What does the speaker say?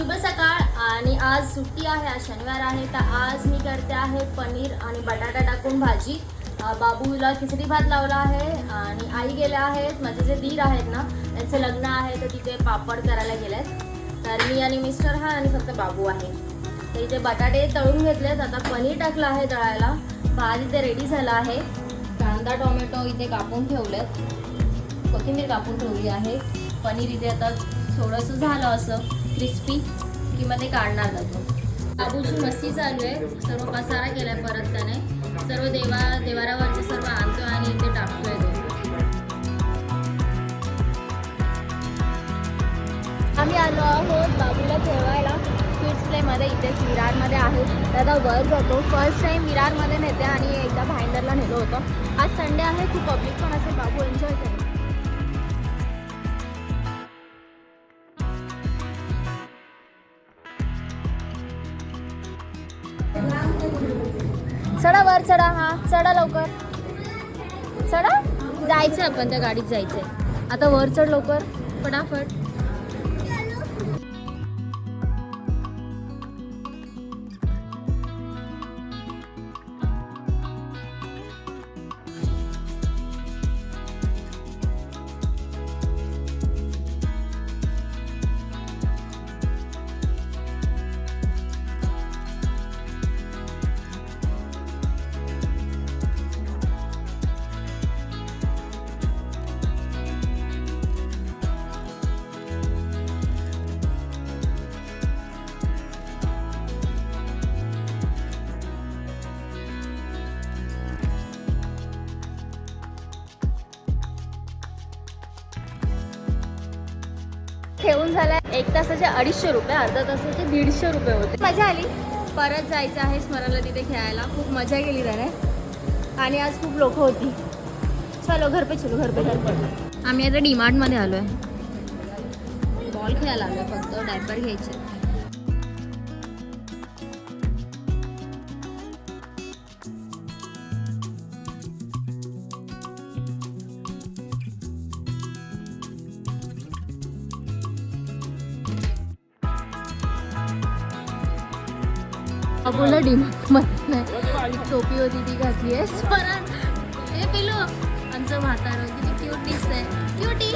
शुभ सकाळ आणि आज सुट्टी आहे, आज शनिवार आहे. तर आज मी करते आहे पनीर आणि बटाटा टाकून भाजी. बाबूला खिचडी भात लावला आहे आणि आई गेल्या आहेत. माझे जे दीर आहेत ना त्यांचं लग्न आहे तर तिथे पापड करायला गेलेत. तर मी आणि मिस्टर हा आणि फक्त बाबू आहे. तर इथे बटाटे तळून घेतलेत, आता पनीर टाकलं आहे तळायला. भात इथे रेडी झाला आहे. कांदा टोमॅटो इथे कापून ठेवलेत, कोथिंबीर कापून ठेवली आहे. पनीर इथे आता थोडंसं झालं असं क्रिस्पी की मग ते काढणार जातो. बाबूची मस्ती चालू आहे, सर्व पसारा केलाय परत त्याने. सर्व देवारावरचे सर्व आणतोय आणि इथे टाकतोय तो. आम्ही आलो आहोत बाबूला खेळवायला किड्स प्लेमध्ये. इथेच विरारमध्ये आहे. दादा वर जातो. फर्स्ट टाईम विरारमध्ये नेते आणि एकदा भाईंदरला नेलं होतं. आज संडे आहे, खूप पब्लिक पण असेल. बाबू एन्जॉय करेल. चढा वर चढा. हा चढा लवकर चढा. जायचं आपण त्या गाडीत जायचंय. आता वर चढ लवकर फटाफट. खेळून झालाय. 1 तासाचे 250 रुपये, अर्धा तासाचे 150 रुपये होते. मजा आली. परत जायचं आहे स्मरणला तिथे खेळायला. खूप मजा केली त्याने आणि आज खूप लोक होती. चलो घर पे चलो, घर पे आम्ही आता डीमार्टमध्ये आलो आहे. बॉल खेळायला आलो आहे, फक्त डायपर घ्यायचे. बाबूला डीमार्ट नाही टोपी होती ती घातली आहे. स्मरण हे पिलो आमचं म्हातारं किती क्यूट दिसतंय. क्यूटी